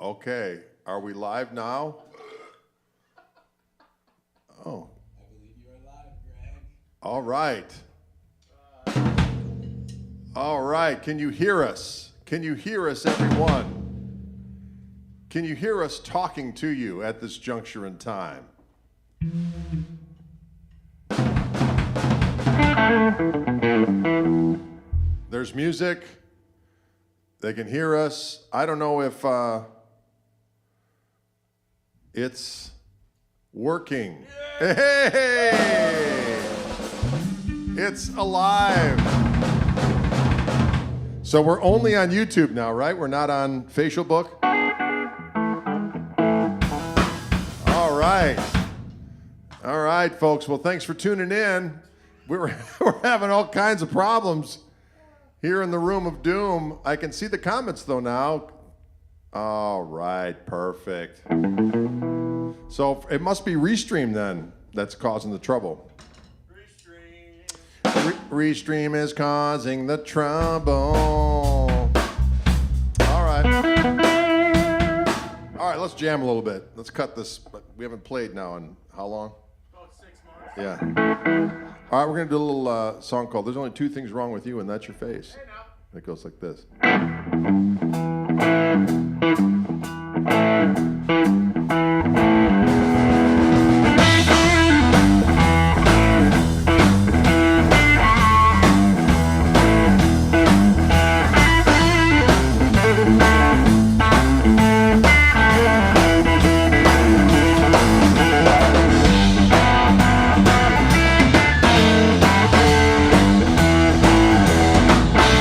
Okay, are we live now? Oh. I believe you are live, Greg. All right. All right, can you hear us? Can you hear us, everyone? Can you hear us talking to you at this juncture in time? There's music. They can hear us. I don't know if it's working. Hey! It's alive. So we're only on YouTube now, right? We're not on Facebook? All right. All right, folks. Well, thanks for tuning in. We're having all kinds of problems here in the room of doom. I can see the comments, though, now. All right, perfect. So it must be Restream, then, that's causing the trouble. Restream is causing the trouble. All right. All right, let's jam a little bit. Let's cut this. But we haven't played now in how long? About 6 months. Yeah. All right, we're going to do a little song called There's Only Two Things Wrong With You, and That's Your Face. Hey, now. It goes like this.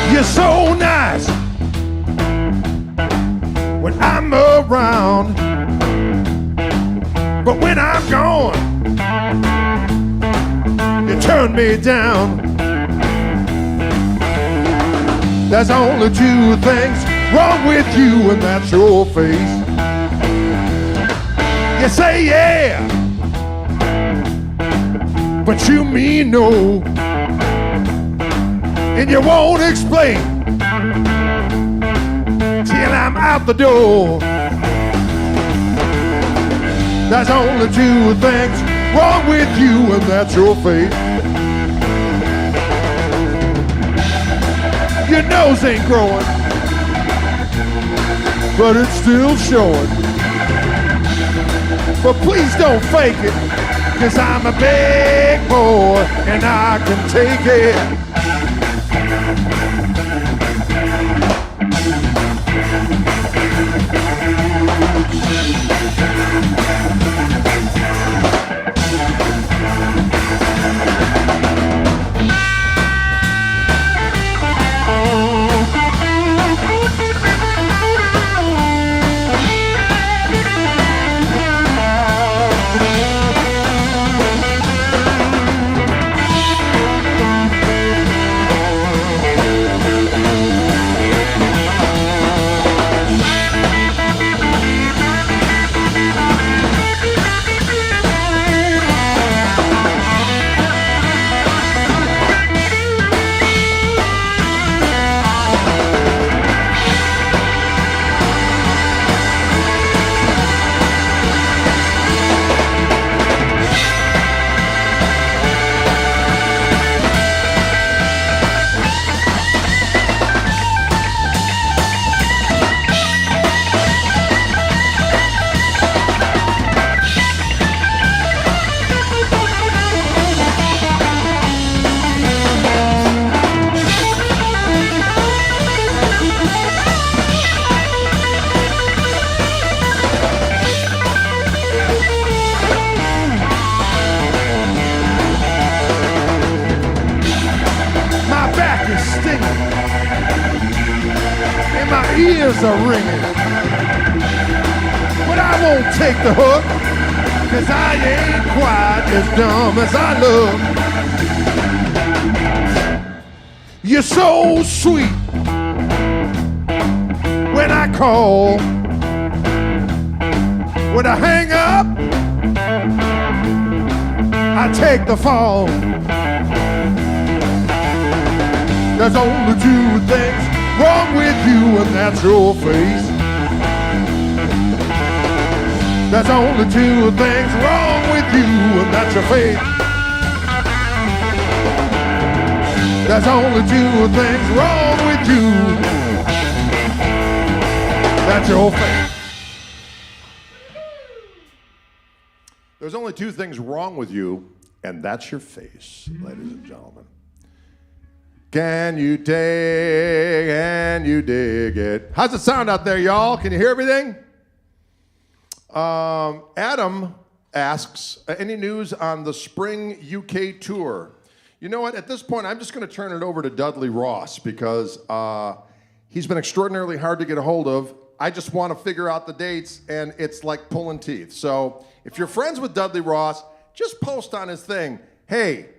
You're so nice when I'm around, but when I'm gone, you turn me down. There's only two things wrong with you, and that's your face. You say yeah, but you mean no. And you won't explain till I'm out the door. There's only two things wrong with you, and that's your face. Your nose ain't growing, but it's still showing. But please don't fake it, 'cause I'm a big boy and I can take it. Ears are ringing, but I won't take the hook, 'cause I ain't quite as dumb as I look. You're so sweet when I call. When I hang up, I take the fall. There's only two things wrong with you, and that's your face. There's only two things wrong with you, and that's your faith. There's only two things wrong with you. That's your faith. There's only two things wrong with you, and that's your face, ladies and gentlemen. Can you dig it? How's it sound out there, y'all? Can you hear everything? Adam asks, any news on the spring UK tour? You know what? At this point, I'm just going to turn it over to Dudley Ross because he's been extraordinarily hard to get a hold of. I just want to figure out the dates, and it's like pulling teeth. So if you're friends with Dudley Ross, just post on his thing, hey,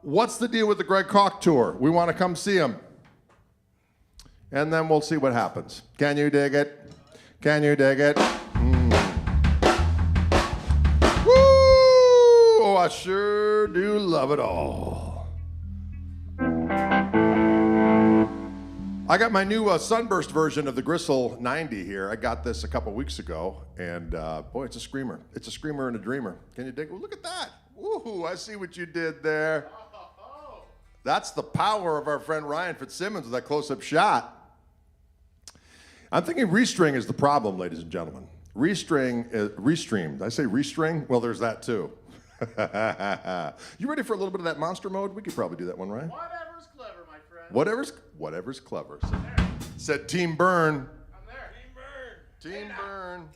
what's the deal with the Greg Koch tour? We want to come see him. And then we'll see what happens. Can you dig it? Can you dig it? Woo! Oh, I sure do love it all. I got my new sunburst version of the Gristle 90 here. I got this a couple weeks ago, and boy, it's a screamer. It's a screamer and a dreamer. Can you dig it? Look at that. Woo, I see what you did there. That's the power of our friend Ryan Fitzsimmons with that close-up shot. I'm thinking restring is the problem, ladies and gentlemen. Restream. Did I say restring? Well, there's that too. You ready for a little bit of that monster mode? We could probably do that one, right? Whatever's clever, my friend. Whatever's clever. Said Team Burn. I'm there. Team Burn.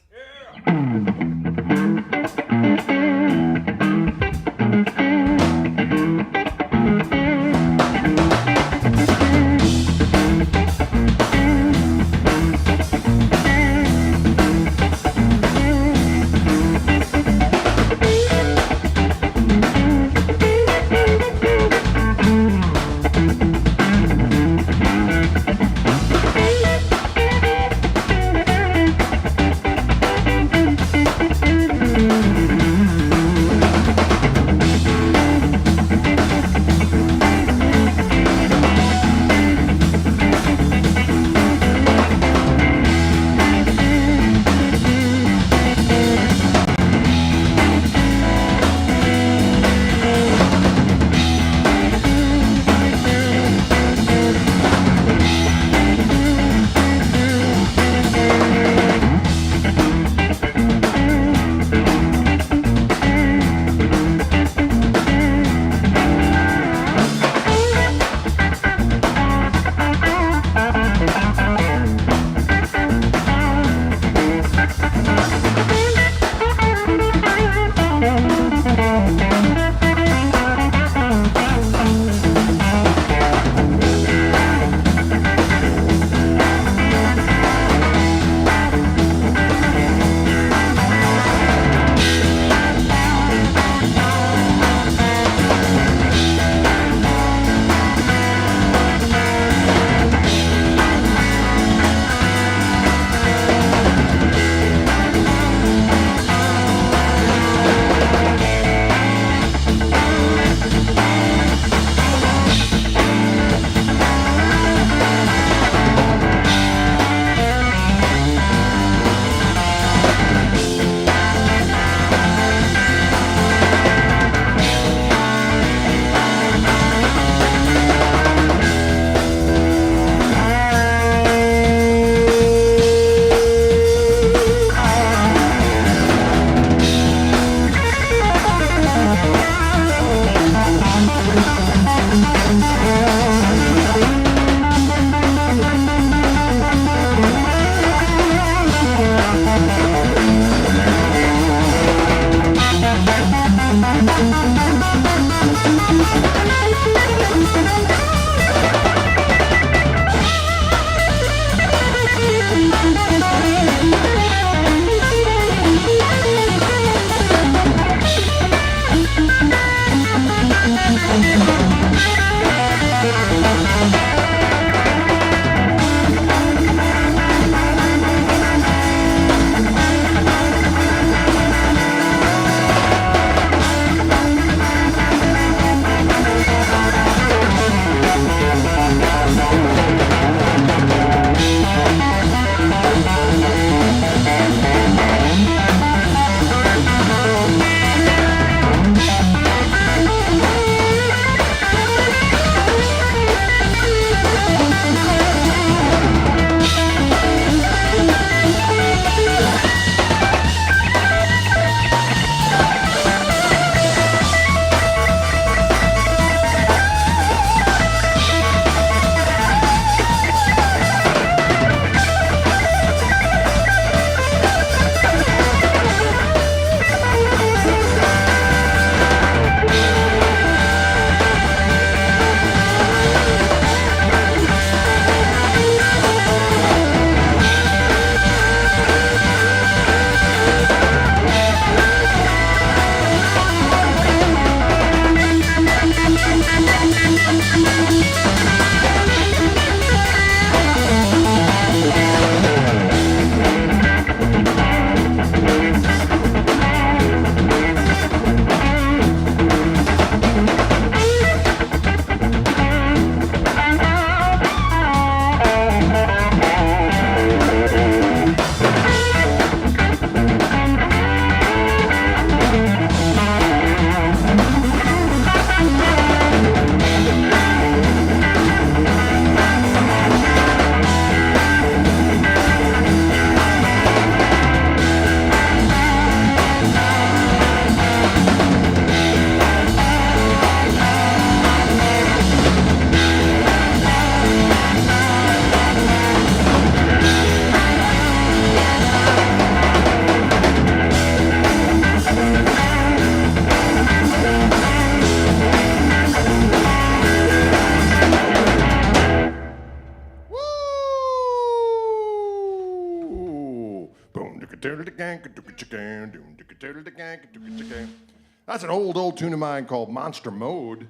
That's an old tune of mine called Monster Mode.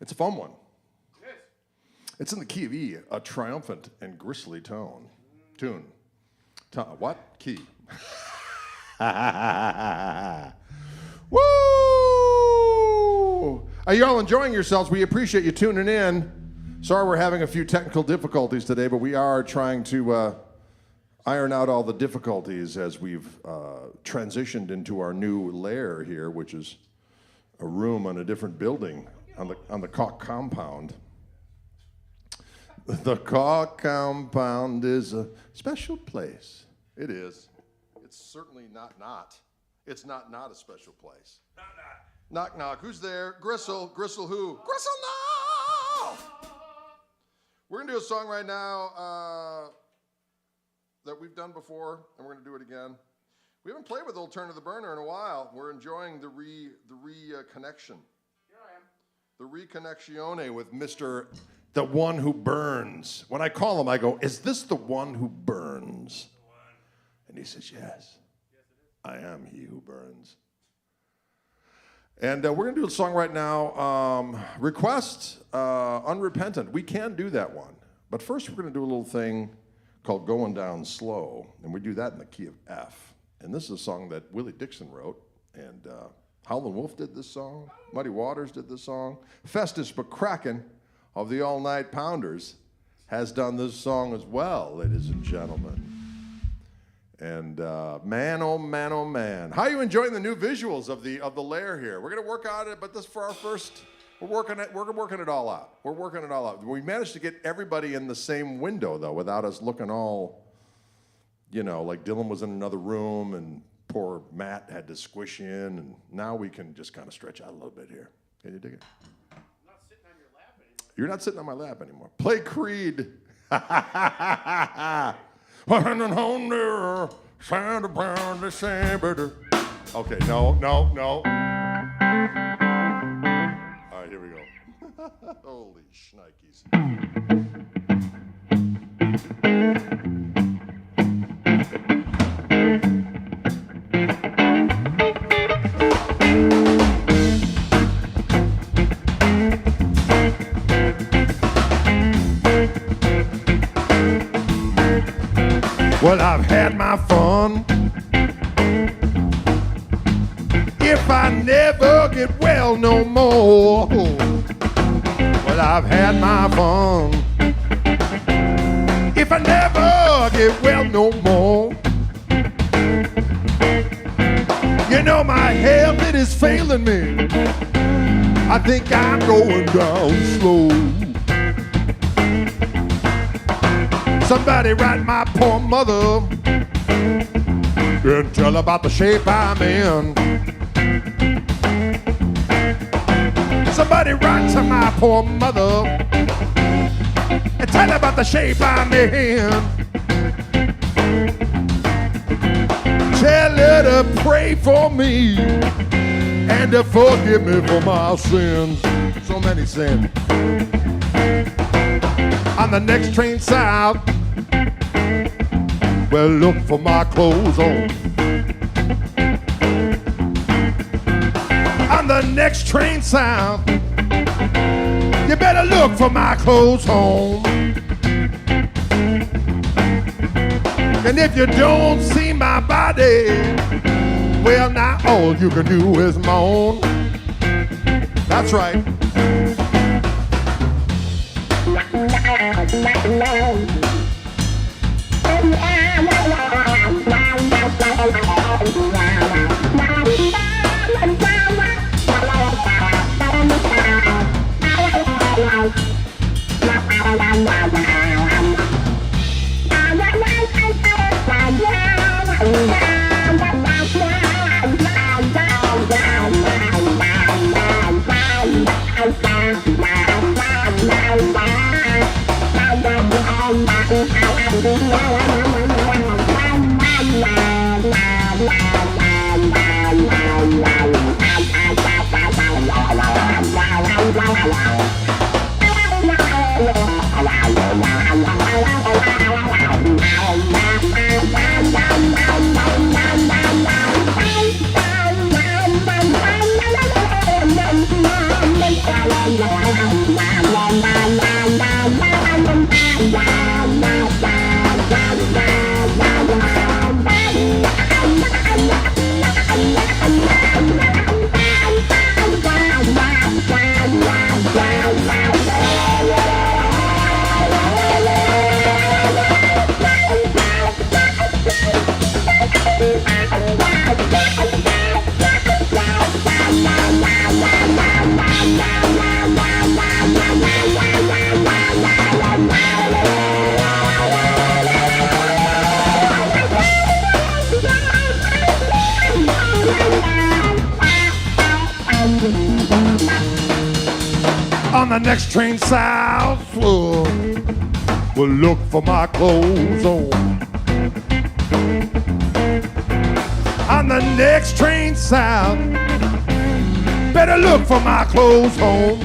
It's a fun one. It's in the key of E, a triumphant and gristly tune. What? Key. Woo! Are you all enjoying yourselves? We appreciate you tuning in. Sorry we're having a few technical difficulties today, but we are trying to iron out all the difficulties as we've transitioned into our new lair here, which is a room on a different building on the Koch compound. The Koch compound is a special place. It is. It's certainly not. It's not a special place. Knock, knock. Who's there? Gristle. Gristle who? Gristle, no! We're going to do a song right now that we've done before, and we're going to do it again. We haven't played with Old Turn to the Burner in a while. We're enjoying the reconnection. Here I am. The reconnexione with Mr. The One Who Burns. When I call him, I go, is this the one who burns? The one. And he says, yes. Yes, it is. I am he who burns. And we're going to do a song right now. Request Unrepentant. We can do that one. But first, we're going to do a little thing called Going Down Slow. And we do that in the key of F. And this is a song that Willie Dixon wrote. And Howlin' Wolf did this song. Muddy Waters did this song. Festus McCracken of the All Night Pounders has done this song as well, ladies and gentlemen. And man, oh man, oh man. How are you enjoying the new visuals of the lair here? We're going to work on it, but this for our first, we're working it all out. We're working it all out. We managed to get everybody in the same window, though, without us looking all, like Dylan was in another room and poor Matt had to squish in, and now we can just kind of stretch out a little bit here. Can you dig it? I'm not sitting on your lap anymore. You're not sitting on my lap anymore. Play Creed. Okay, no. All right, here we go. Holy shnikes. Well, I've had my fun. If I never get well no more. Well, I've had my fun. If I never get well no more. My health, it is failing me. I think I'm going down slow. Somebody write my poor mother and tell about the shape I'm in. Somebody write to my poor mother and tell about the shape I'm in. Tell her to pray for me and to forgive me for my sins. So many sins. On the next train south, well, look for my clothes on. On the next train south, you better look for my clothes home. And if you don't see my body, well, now all you can do is moan. That's right. next train south, will look for my clothes on. On the next train south, better look for my clothes home.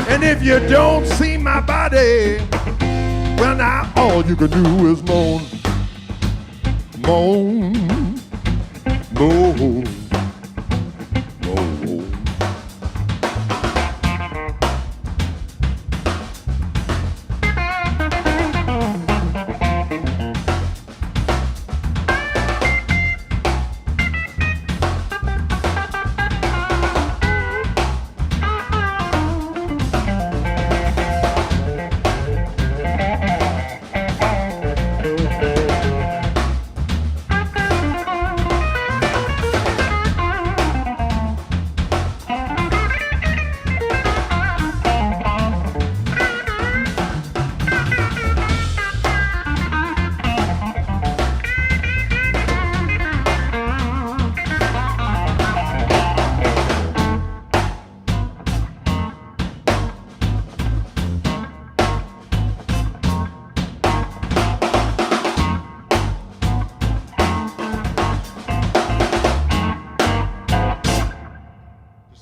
And if you don't see my body, well now all you can do is moan. Moan, moan, moan.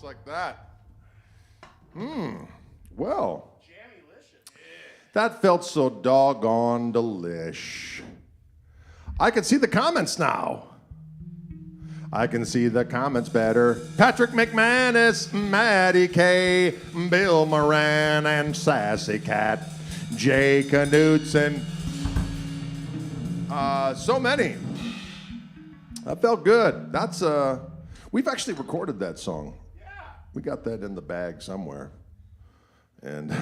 Like that. Well, that felt so doggone delish. I can see the comments now. I can see the comments better. Patrick McManus, Maddie K, Bill Moran, and Sassy Cat, Jay Knudsen. So many. That felt good. That's we've actually recorded that song. We got that in the bag somewhere. And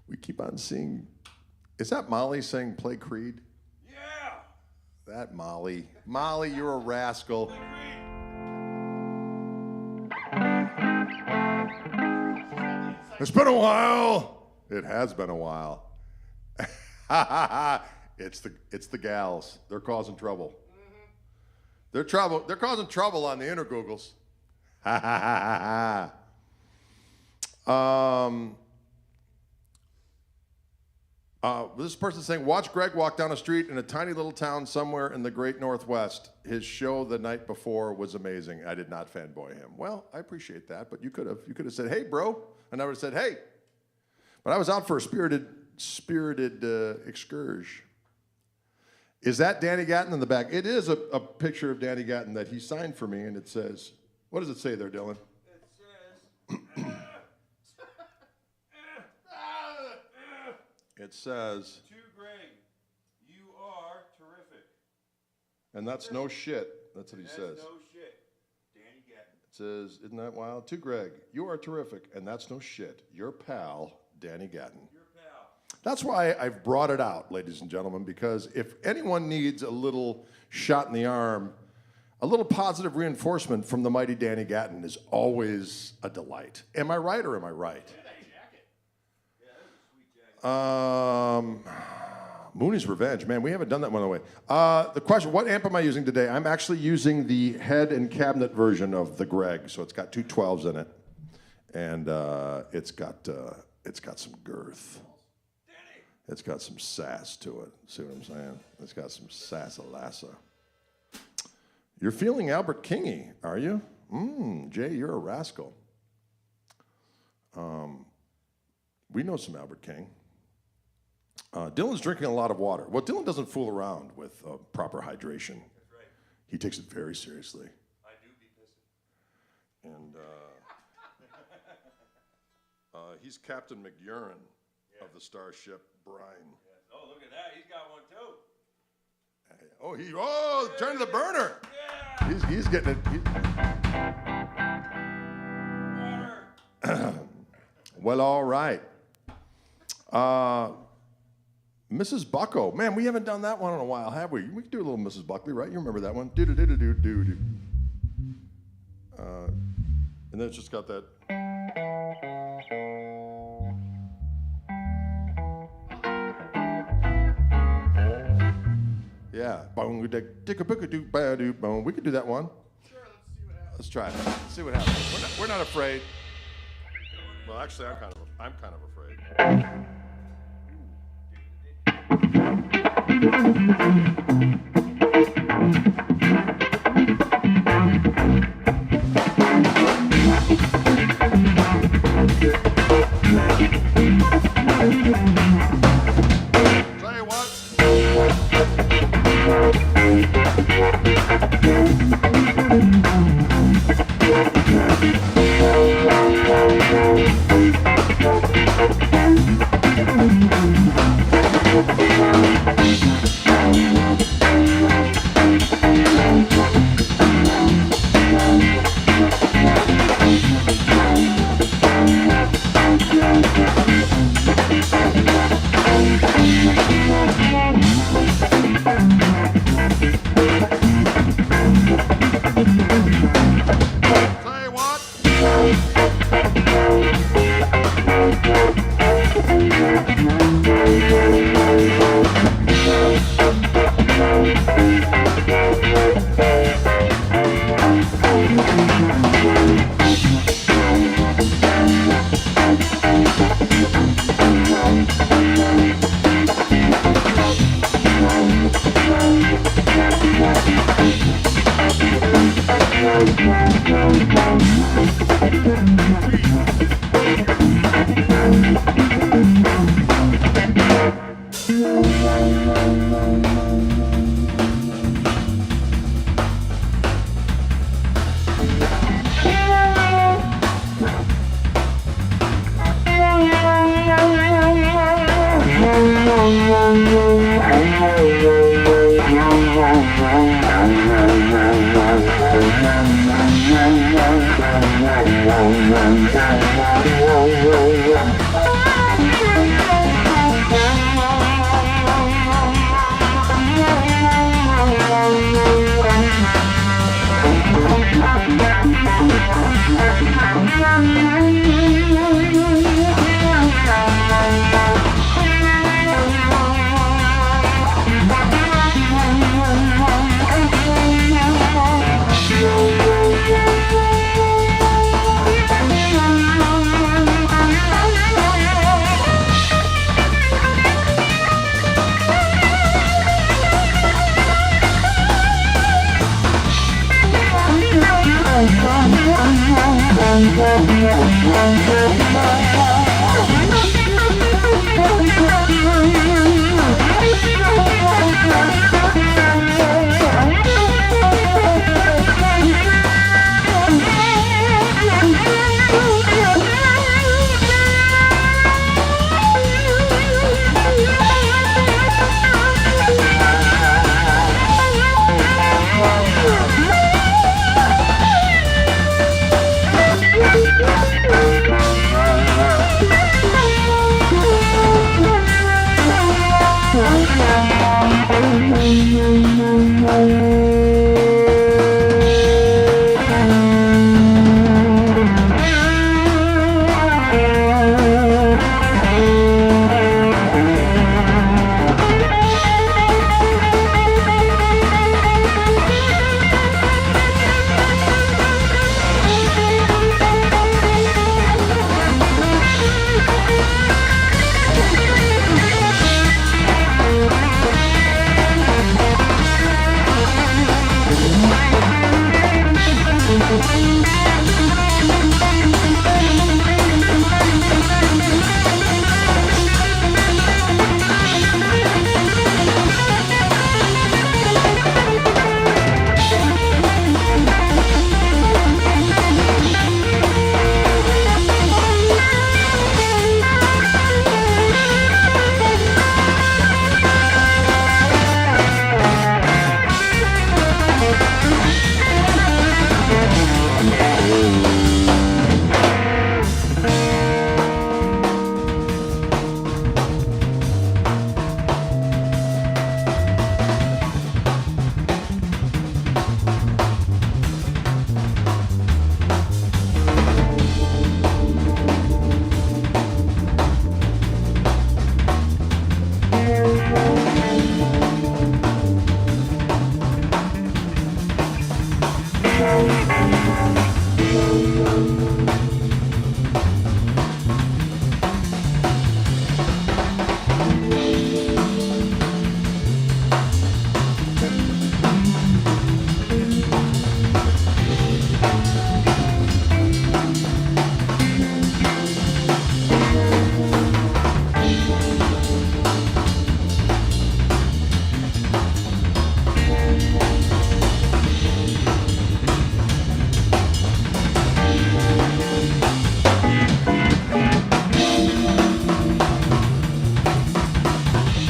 we keep on seeing. Is that Molly saying play Creed? Yeah. That Molly. Molly, you're a rascal. Play Creed. It's been a while. It has been a while. It's the gals. They're causing trouble. They're causing trouble on the intergoogles. This person's saying, watch Greg walk down a street in a tiny little town somewhere in the great Northwest. His show the night before was amazing. I did not fanboy him. Well, I appreciate that, but you could have said, hey, bro, and I would have said, hey. But I was out for a spirited excursion. Is that Danny Gatton in the back? It is a picture of Danny Gatton that he signed for me, and it says, what does it say there, Dylan? It says, To Greg, you are terrific. and that's no shit. That's what he says. That's no shit. Danny Gatton. It says, isn't that wild? To Greg, you are terrific, and that's no shit. Your pal, Danny Gatton. Your pal. That's why I've brought it out, ladies and gentlemen, because if anyone needs a little shot in the arm, a little positive reinforcement from the mighty Danny Gatton is always a delight. Am I right or am I right? Look at that jacket. Yeah, that was a sweet jacket. Mooney's Revenge. Man, we haven't done that one away. The question, what amp am I using today? I'm actually using the head and cabinet version of the Greg, so it's got two 12s in it. And it's got some girth. It's got some sass to it. See what I'm saying? It's got some sass-a-lassa. You're feeling Albert Kingy, are you? Jay, you're a rascal. We know some Albert King. Dylan's drinking a lot of water. Well, Dylan doesn't fool around with proper hydration. That's right. He takes it very seriously. I do be pissing. And he's Captain McUrin of the starship Brine. Yes. Oh, look at that. He's got one too. Turn to the burner. Yeah. He's getting it. Water. Well, all right. Mrs. Bucko. Man, we haven't done that one in a while, have we? We could do a little Mrs. Buckley, right? You remember that one? Do-do-do-do-do-do-do. And then it's just got that. Yeah. We could do that one. Sure, let's see what happens. Let's try it. Let's see what happens. We're not afraid. Well, actually, I'm kind of afraid. Tell you what. Tell you what.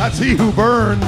That's he who burns.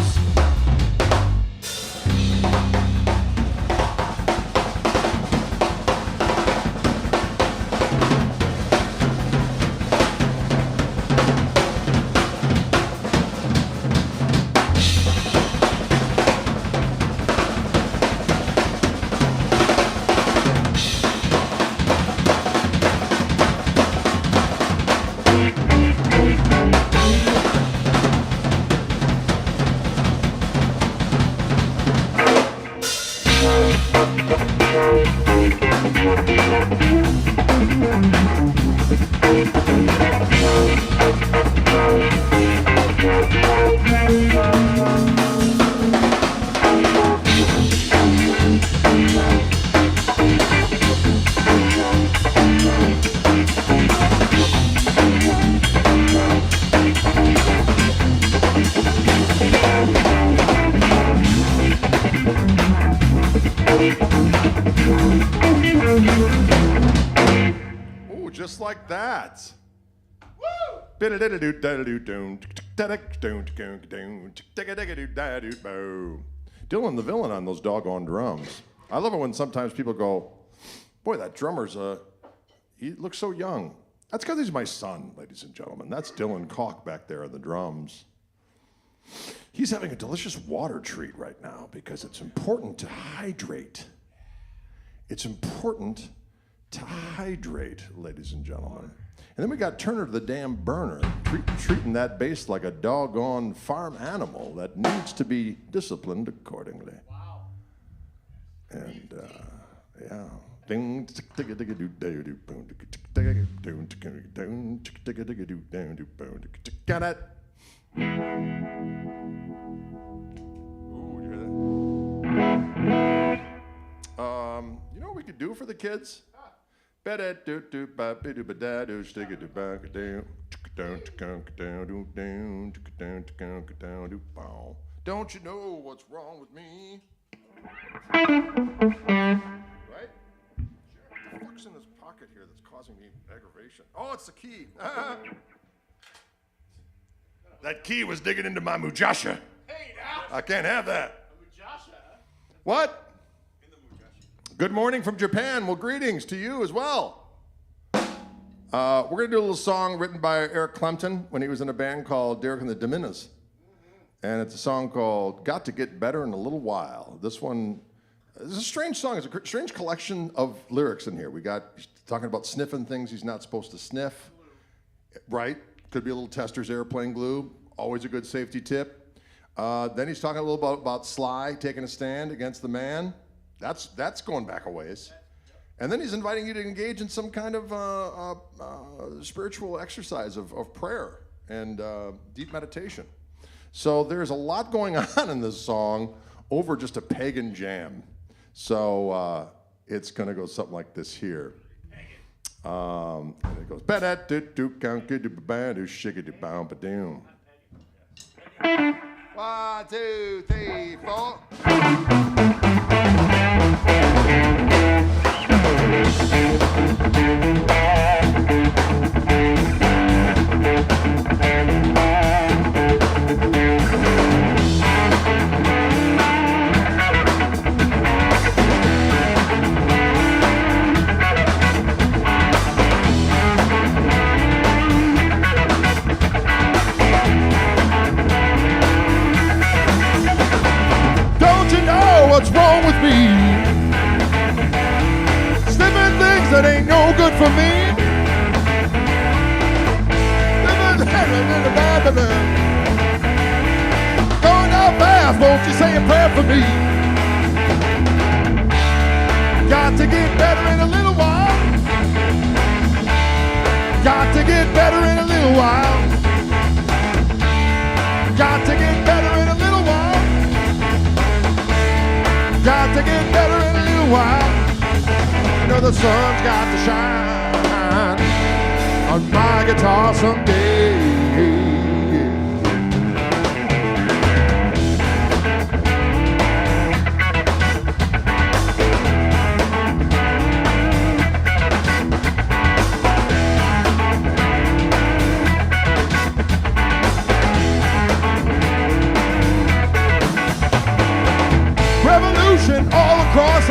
Just like that. Dylan the villain on those doggone drums. I love it when sometimes people go, boy, that drummer's he looks so young. That's because he's my son, ladies and gentlemen. That's Dylan Koch back there on the drums. He's having a delicious water treat right now because it's important to hydrate. It's important to hydrate, ladies and gentlemen. And then we got Turner the damn burner, treating that bass like a doggone farm animal that needs to be disciplined accordingly. Wow. And, yeah. Got it. Ooh, you hear that? You know what we could do for the kids? Don't you know what's wrong with me? Right? What the fuck's in this pocket here that's causing me aggravation? Oh, it's the key. That key was digging into my mujasha. Hey, now. I can't have that. Mujasha? What? Good morning from Japan. Well, greetings to you as well. We're going to do a little song written by Eric Clemton when he was in a band called Derek and the Dominas. And it's a song called Got to Get Better in a Little While. This one is a strange song. It's a strange collection of lyrics in here. We got talking about sniffing things he's not supposed to sniff. Right? Could be a little Tester's airplane glue. Always a good safety tip. Then he's talking a little about Sly taking a stand against the man. That's going back a ways. And then he's inviting you to engage in some kind of spiritual exercise of prayer and deep meditation. So there's a lot going on in this song over just a pagan jam. So it's going to go something like this here. And it goes, 1, 2, 3, 4. What's wrong with me? Sniffing things that ain't no good for me. Going out fast, won't you say a prayer for me? Got to get better in a little while. Got to get better in a little while. Got to get better in a little while. Got to get better in a little while. You know the sun's got to shine on my guitar someday.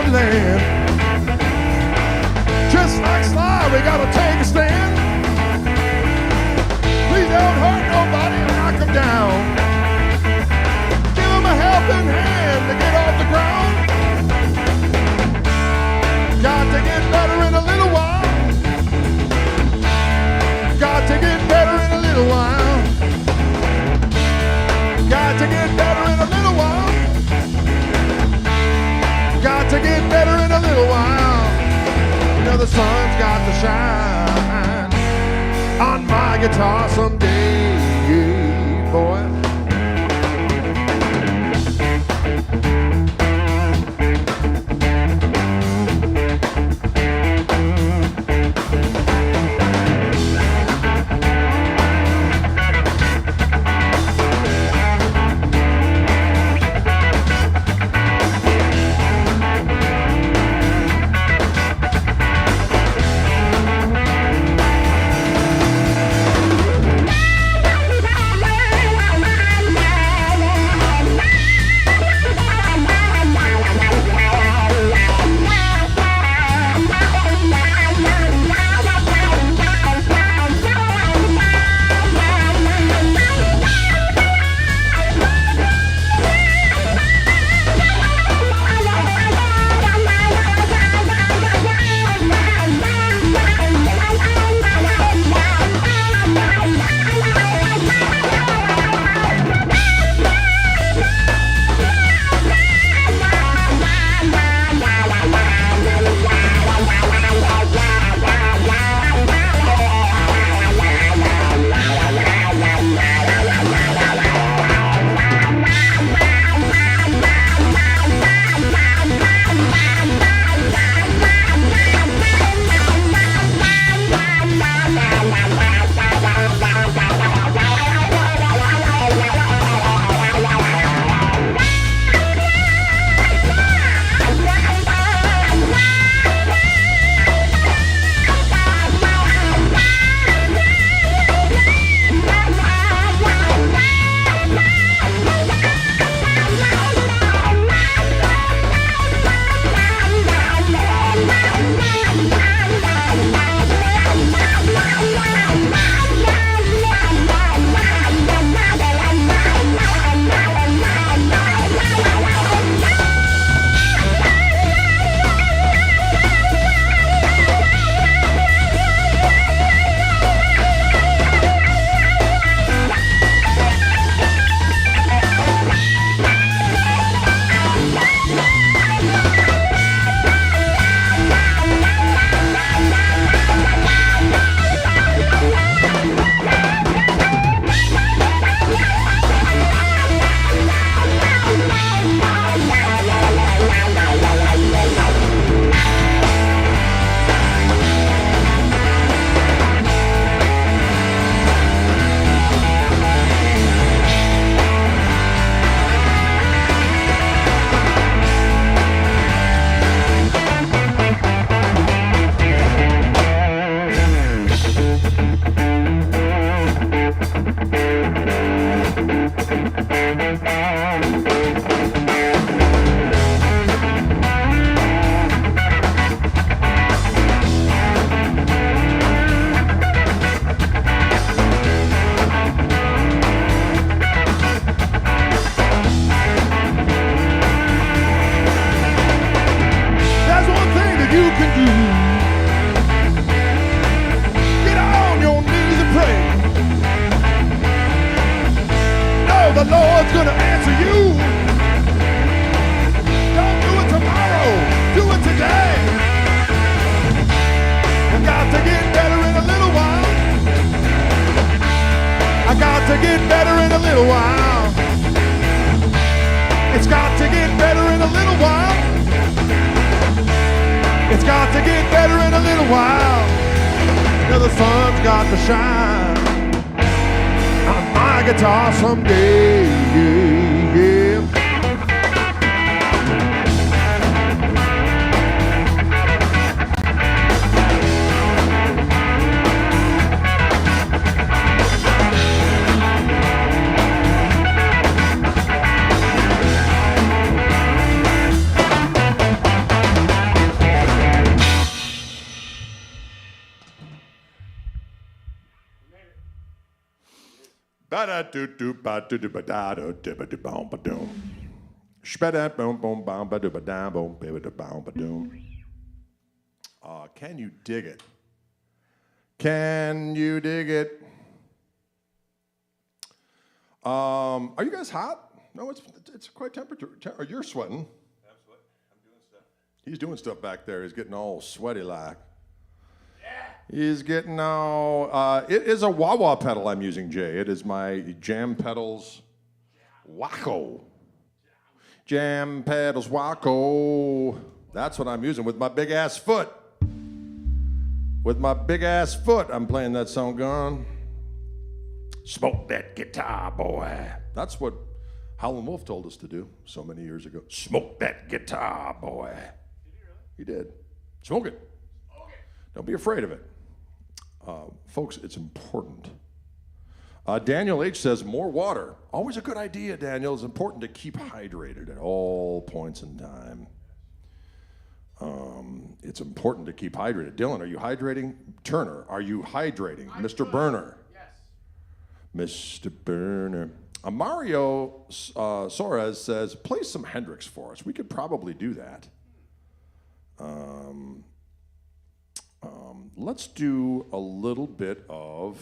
some land. Just like Sly, we gotta take a stand. Please don't hurt nobody and knock them down. Give them a helping hand to get off the ground. Got to get better in a little while. Got to get better in a little while. Got to get better in a little while. Got to get better in a little while. You know the sun's got to shine on my guitar someday, boy. Can you dig it? Can you dig it? Are you guys hot? No, it's quite temperature. You're sweating. I'm sweating. I'm doing stuff. He's doing stuff back there. He's getting all sweaty like. He's getting all. It is a wah-wah pedal I'm using, Jay. It is my Jam Pedals Waco. Jam Pedals Waco. That's what I'm using with my big ass foot. With my big ass foot, I'm playing that song going. Smoke that guitar, boy. That's what Howlin' Wolf told us to do so many years ago. Smoke that guitar, boy. Did he really? He did. Smoke it. Okay. Don't be afraid of it. Folks, it's important. Daniel H. says, more water. Always a good idea, Daniel. It's important to keep hydrated at all points in time. It's important to keep hydrated. Dylan, are you hydrating? Turner, are you hydrating? Mr. Burner. Yes. Mr. Burner. Mario Soares says, play some Hendrix for us. We could probably do that. Let's do a little bit of,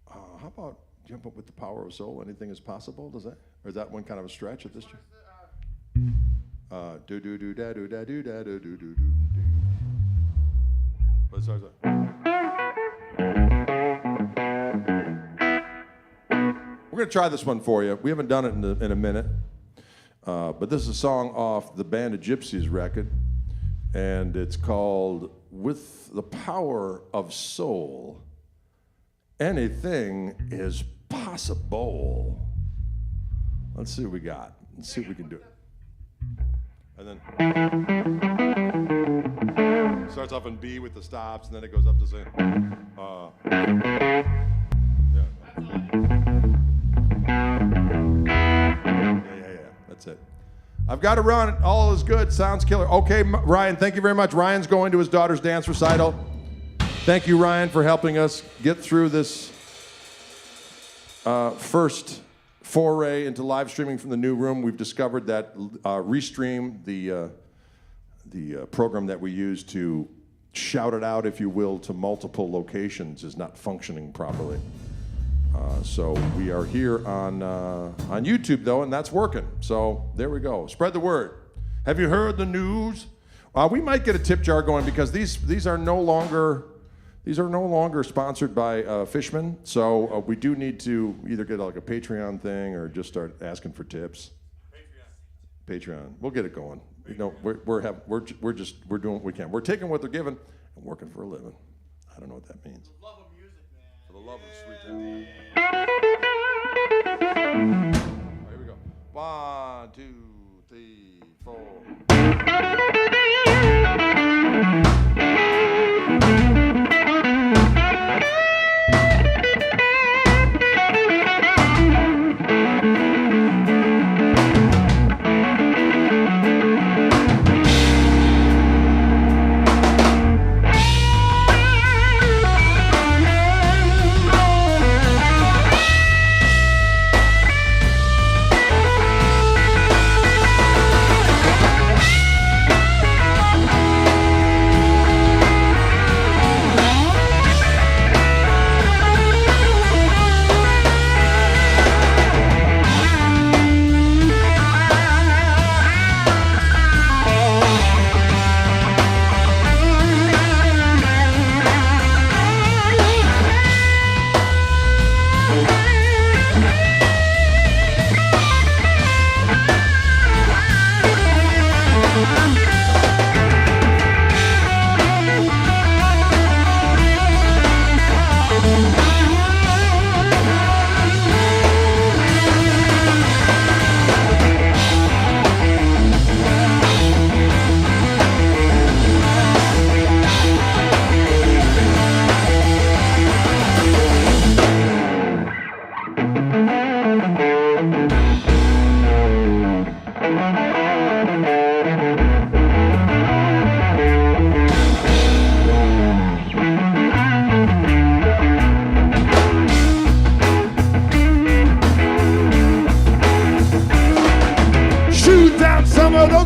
how about Jump Up with the Power of Soul? Anything is possible? Does that, or is that one kind of a stretch at this time? Do do do da do da do da do do do do. What song is that? We're gonna try this one for you. We haven't done it in a minute, but this is a song off the Band of Gypsies record, and it's called "With the Power of Soul, Anything is Possible." Let's see what we got. Let's see if we can do it. And then it starts off in B with the stops, and then it goes up to C. Yeah. That's it. I've got to run. All is good. Sounds killer. Okay, Ryan, thank you very much. Ryan's going to his daughter's dance recital. Thank you, Ryan, for helping us get through this first foray into live streaming from the new room. We've discovered that Restream, the program that we use to shout it out, if you will, to multiple locations, is not functioning properly. So we are here on YouTube, though, and that's working. So there we go. Spread the word. Have you heard the news? We might get a tip jar going because these are no longer sponsored by Fishman. So we do need to either get like a Patreon thing or just start asking for tips. Patreon. We'll get it going. You know, we're doing what we can. We're taking what they're giving and working for a living. I don't know what that means. For the love of music, man. For the love of sweet jazz. Here we go. 1, 2, 3, 4.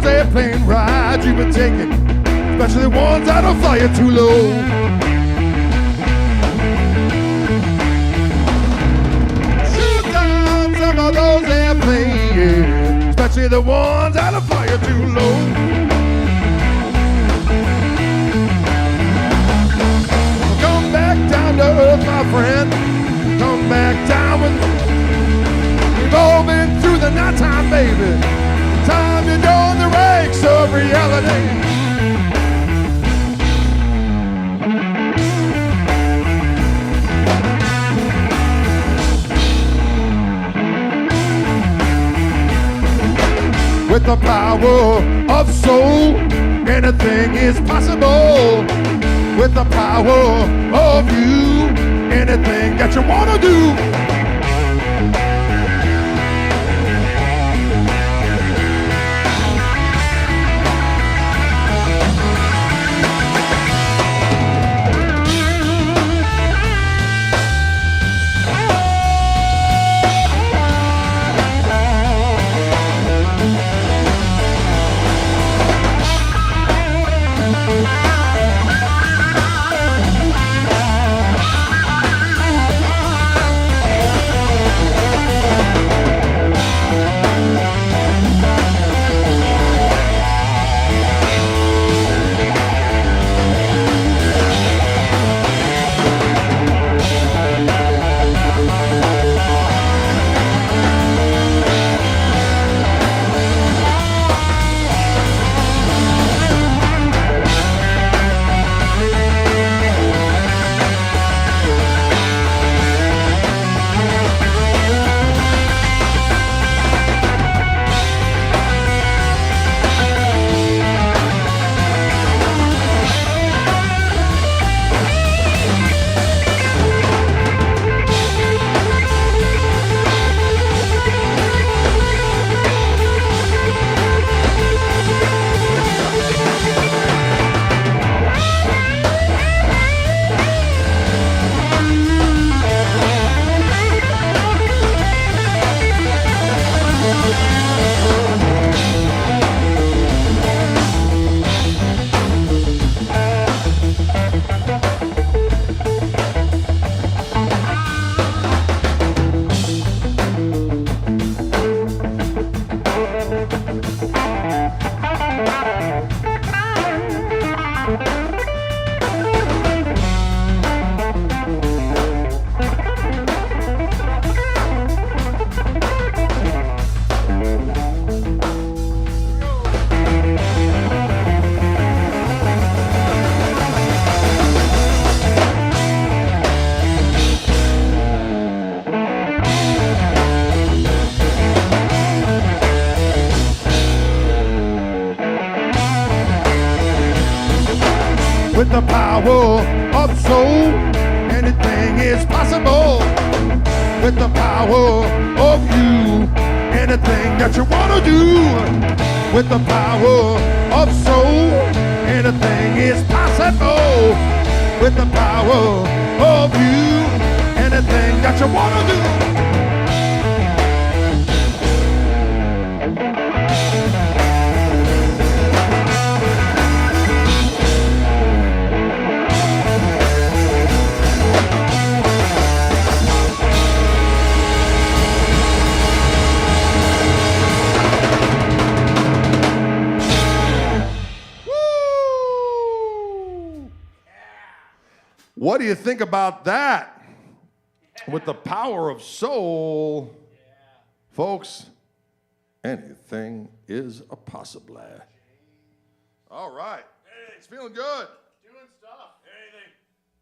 those airplane rides you've been taking, especially the ones that'll fly you too low. Shoot down some of those airplanes, yeah, especially the ones that'll fly you too low. Come back down to earth, my friend. Come back down with me. We've all been through the nighttime, baby. Time to join the ranks of reality. With the power of soul, anything is possible. With the power of you, anything that you want to do. With the power of soul, anything is possible. With the power of you, anything that you want to do. With the power of soul, anything is possible. With the power of you, anything that you want to do. What do you think about that? With the power of soul, folks, anything is a possible. All right. It's feeling good. Doing stuff.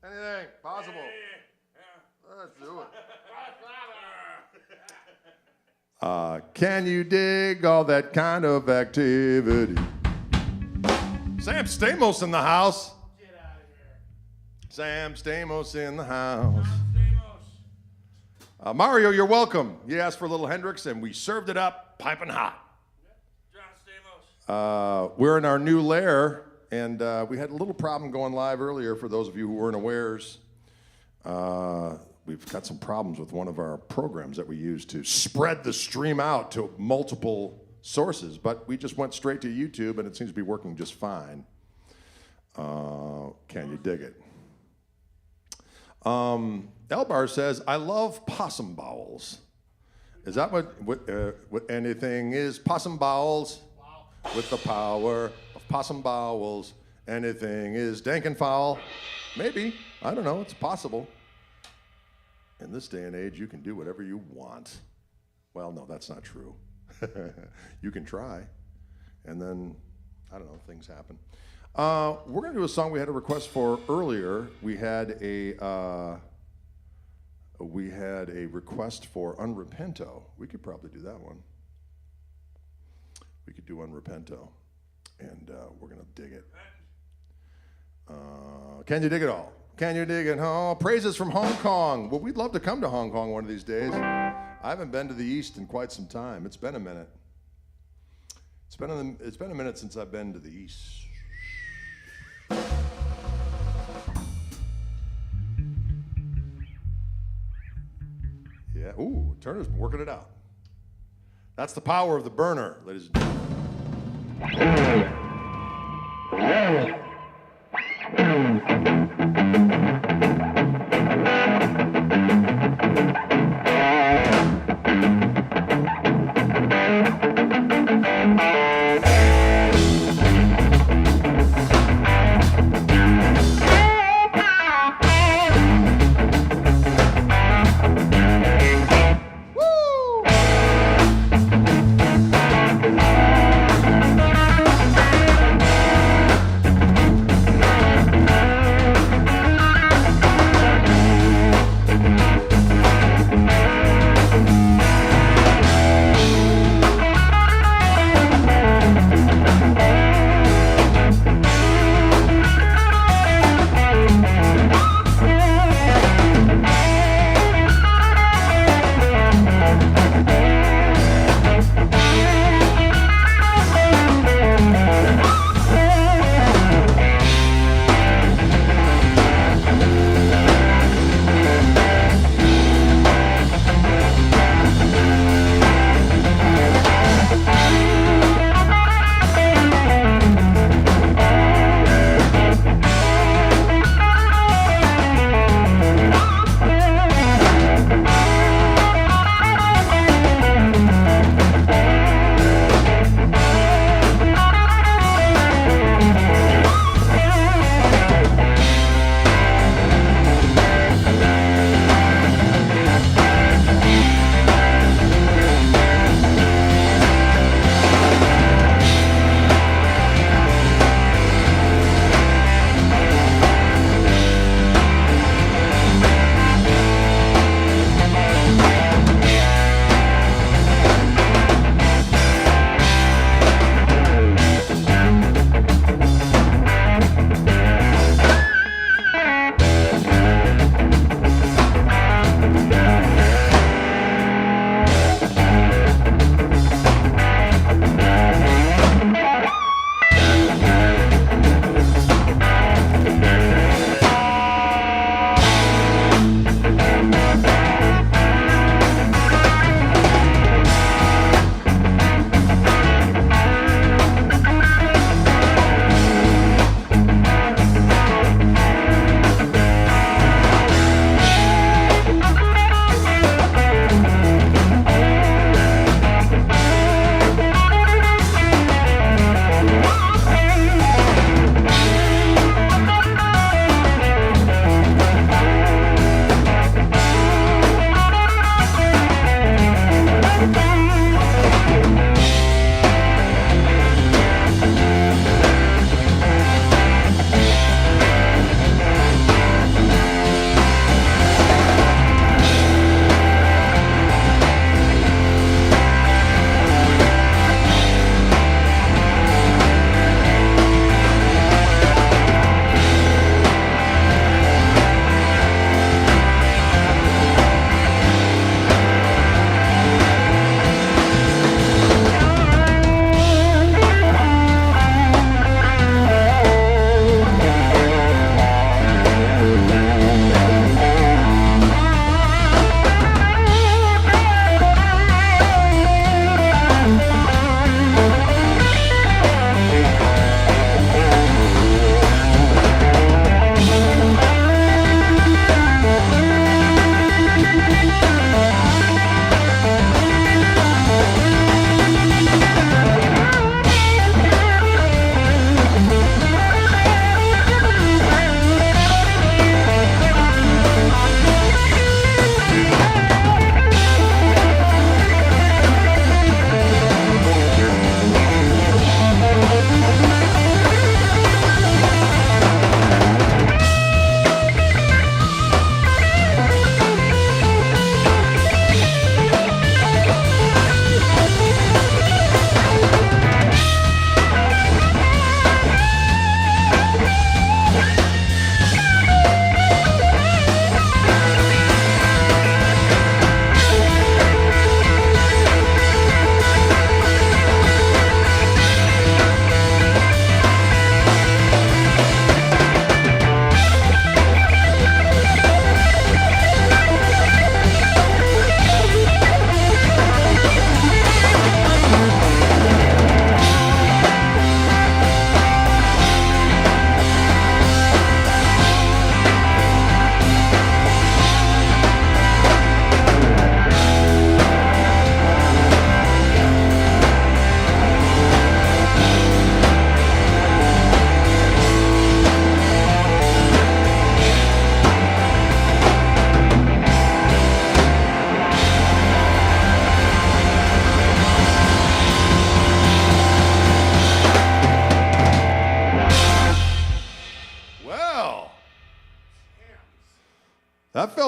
Anything possible. Let's do it. Can you dig all that kind of activity? Sam Stamos in the house. Sam Stamos in the house. Mario, you're welcome. You asked for a little Hendrix, and we served it up piping hot. We're in our new lair, and we had a little problem going live earlier for those of you who weren't awares. We've got some problems with one of our programs that we use to spread the stream out to multiple sources, but we just went straight to YouTube, and it seems to be working just fine. Can you dig it? Elbar says, I love possum bowels. Is that what anything is? Possum bowels? Wow. With the power of possum bowels, anything is dank and foul. Maybe. I don't know. It's possible. In this day and age, you can do whatever you want. Well, no, that's not true. You can try. And then, I don't know, things happen. We're going to do a song we had a request for earlier. We had a request for Unrepentant. We could probably do that one. We could do Unrepentant, and we're going to dig it. Can you dig it all? Can you dig it all? Praises from Hong Kong. Well, we'd love to come to Hong Kong one of these days. I haven't been to the East in quite some time. It's been a minute. It's been a minute since I've been to the East. Yeah. Ooh, Turner's working it out. That's the power of the burner, ladies and gentlemen.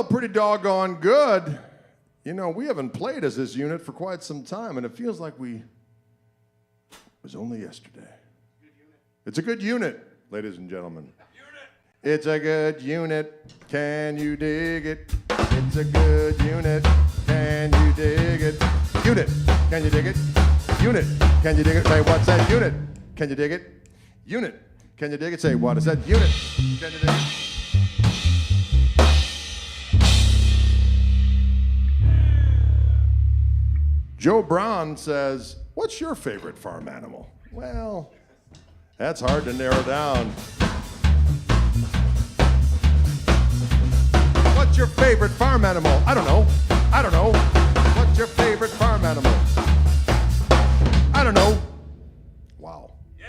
Well, pretty doggone good. You know, we haven't played as this unit for quite some time, and it feels like it was only yesterday. It's a good unit, ladies and gentlemen. It's a good unit. Can you dig it? It's a good unit. Can you dig it? Unit. Can you dig it? Unit. Can you dig it? Say, what's that unit? Can you dig it? Unit. Can you dig it? Say, what is that unit? Can you dig it? Joe Brown says, what's your favorite farm animal? Well, that's hard to narrow down. What's your favorite farm animal? I don't know. I don't know. What's your favorite farm animal? I don't know. Wow. Yeah.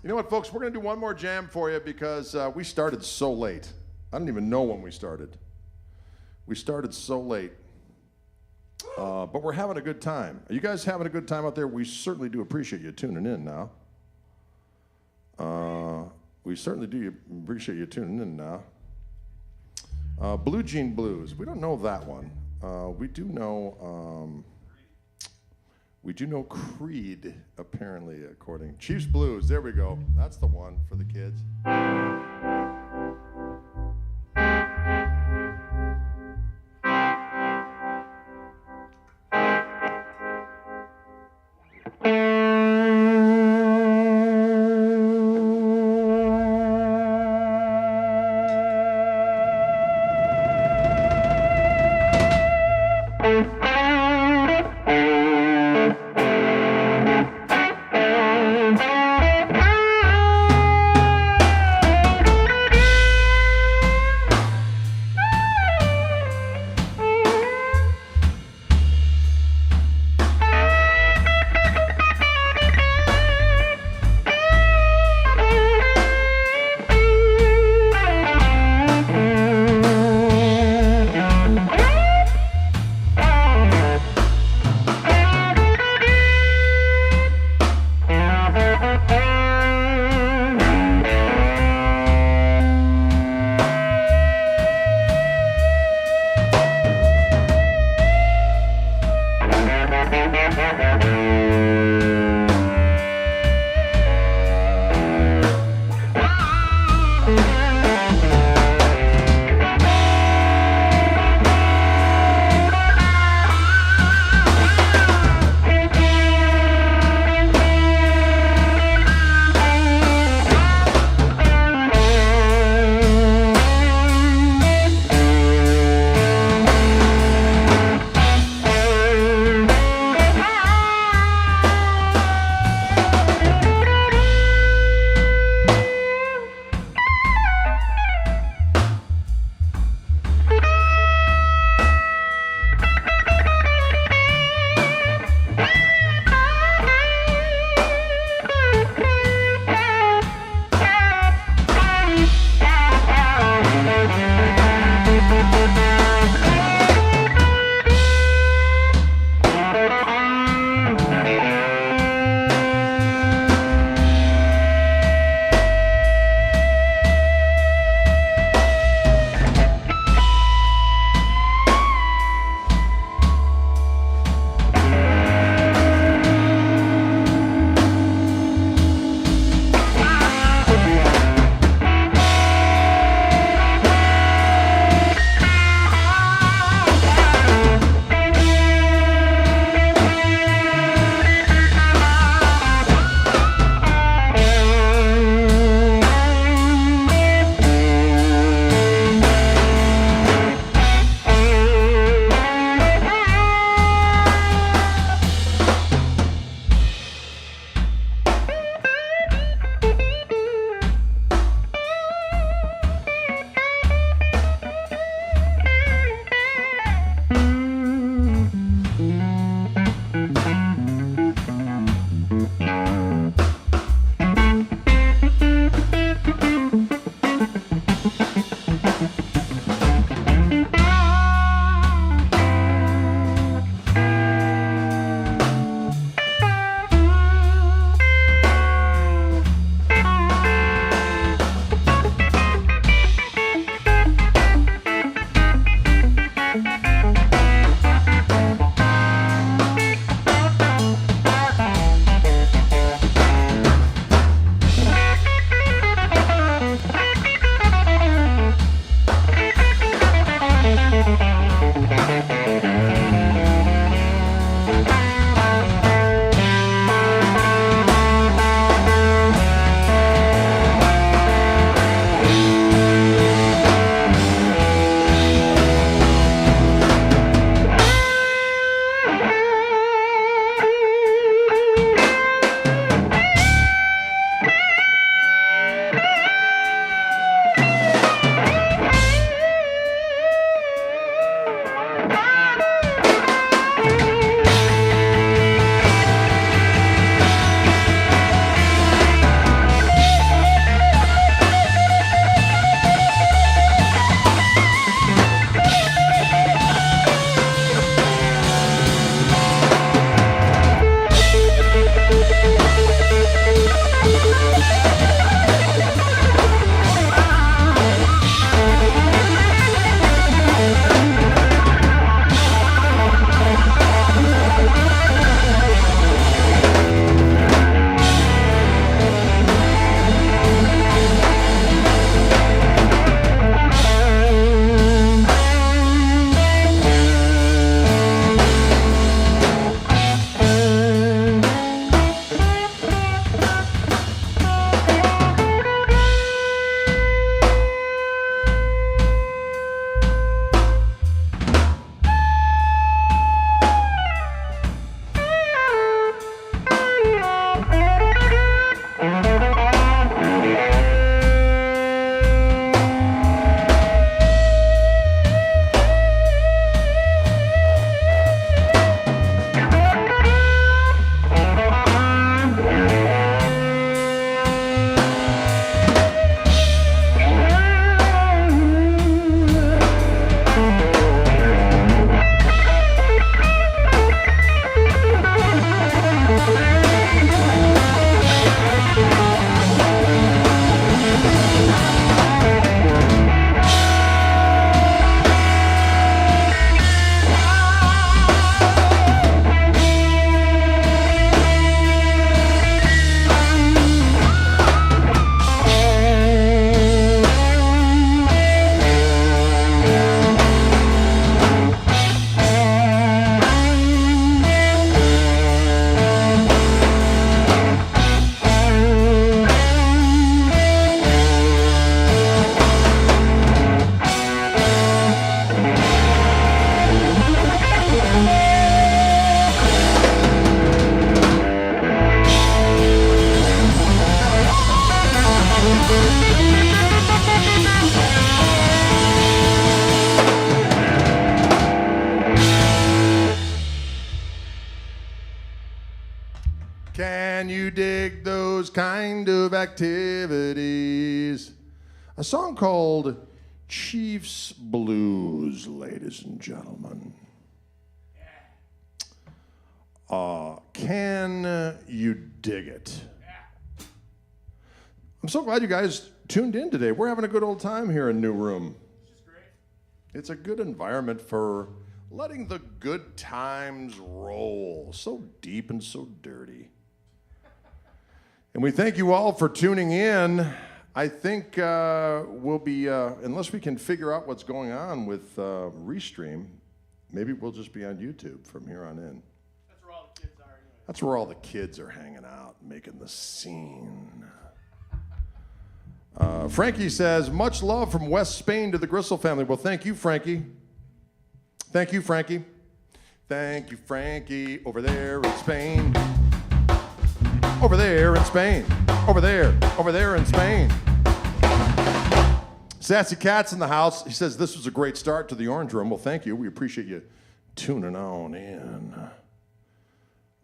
You know what, folks? We're going to do one more jam for you because we started so late. I don't even know when we started. We started so late. But we're having a good time. Are you guys having a good time out there? We certainly do appreciate you tuning in now. We certainly do appreciate you tuning in now. Blue Jean Blues. We don't know that one. We do know Creed, apparently, according Chiefs Blues. There we go. That's the one for the kids. Can you dig those kind of activities? A song called Chiefs Blues, ladies and gentlemen. Can you dig it? I'm so glad you guys tuned in today. We're having a good old time here in New Room. This is great. It's a good environment for letting the good times roll. So deep and so dirty. And we thank you all for tuning in. I think we'll be, unless we can figure out what's going on with Restream, maybe we'll just be on YouTube from here on in. That's where all the kids are anyway. That's where all the kids are hanging out, making the scene. Frankie says, much love from West Spain to the Gristle family. Well, thank you, Frankie. Thank you, Frankie. Thank you, Frankie, over there in Spain. Over there in Spain. Over there in Spain. Sassy Cat's in the house. He says, this was a great start to the Orange Room. Well, thank you. We appreciate you tuning on in.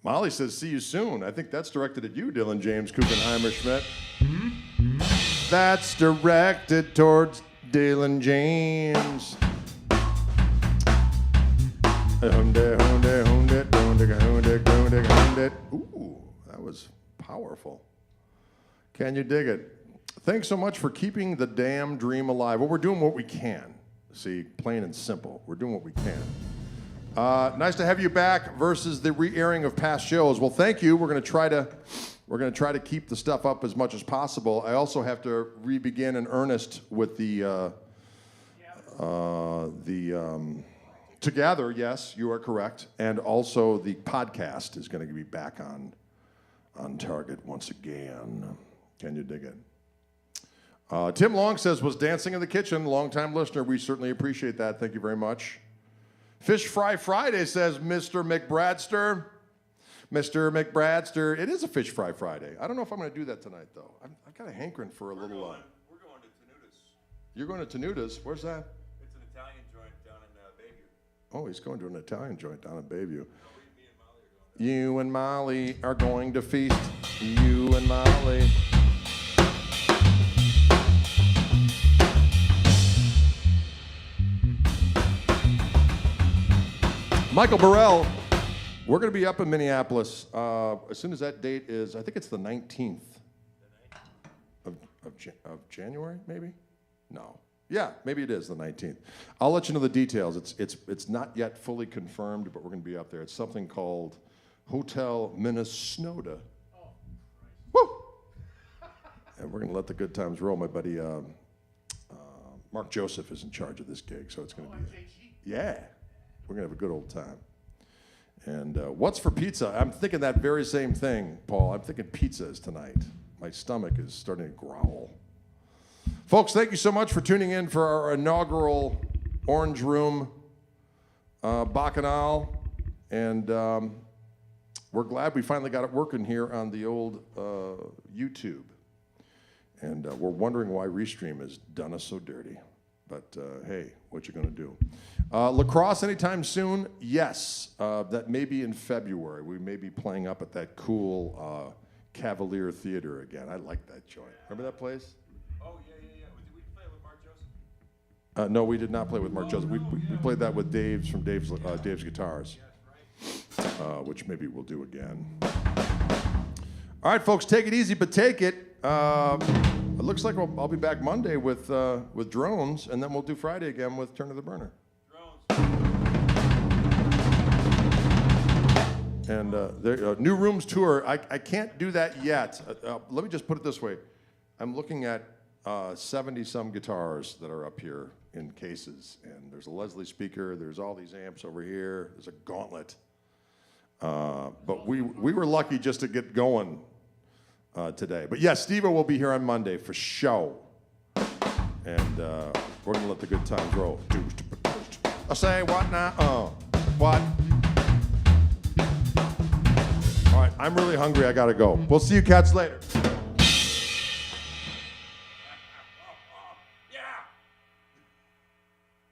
Molly says, see you soon. I think that's directed at you, Dylan James Kuchenheimer Schmidt. That's directed towards Dylan James. Ooh, that was powerful. Can you dig it? Thanks so much for keeping the damn dream alive. Well, we're doing what we can. See, plain and simple. We're doing what we can. Nice to have you back versus the re-airing of past shows. Well, thank you. We're going to try to keep the stuff up as much as possible. I also have to re-begin in earnest with the Together, yes, you are correct. And also the podcast is going to be back on target once again. Can you dig it? Tim Long says, was dancing in the kitchen. Long-time listener. We certainly appreciate that. Thank you very much. Fish Fry Friday says, Mr. McBradster. Mr. McBradster. It is a Fish Fry Friday. I don't know if I'm going to do that tonight, though. I've got a hankering for a little... We're going to Tenutas. You're going to Tenutas? Where's that? It's an Italian joint down in Bayview. Oh, he's going to an Italian joint down in Bayview. Me and Molly are going. You and Molly are going to feast. You and Molly. Michael Burrell, we're going to be up in Minneapolis as soon as that date is, I think it's the 19th of January, maybe? No. Yeah, maybe it is the 19th. I'll let you know the details. It's not yet fully confirmed, but we're going to be up there. It's something called Hotel Minnesota. Oh, Woo! And we're going to let the good times roll. My buddy Mark Joseph is in charge of this gig, so it's going to be... Yeah. We're going to have a good old time. And what's for pizza? I'm thinking that very same thing, Paul. I'm thinking pizzas tonight. My stomach is starting to growl. Folks, thank you so much for tuning in for our inaugural Orange Room Bacchanal. And we're glad we finally got it working here on the old YouTube. And we're wondering why Restream has done us so dirty. But hey, what you gonna do? Lacrosse anytime soon? Yes, that may be in February. We may be playing up at that cool Cavalier Theater again. I like that joint. Remember that place? Oh, yeah. Did we play with Mark Joseph? No, we did not play with Mark Joseph. We played that with Dave's from Dave's Guitars, which maybe we'll do again. All right, folks, take it easy, but take it. It looks like I'll be back Monday with drones, and then we'll do Friday again with Turn to the Burner. Drones. And New Rooms Tour, I can't do that yet. Let me just put it this way. I'm looking at 70-some guitars that are up here in cases, and there's a Leslie speaker, there's all these amps over here, there's a gauntlet. But we were lucky just to get going today. But yes, Steve will be here on Monday for show. And we're going to let the good times roll. I say, what now? What? All right, I'm really hungry. I got to go. We'll see you cats later.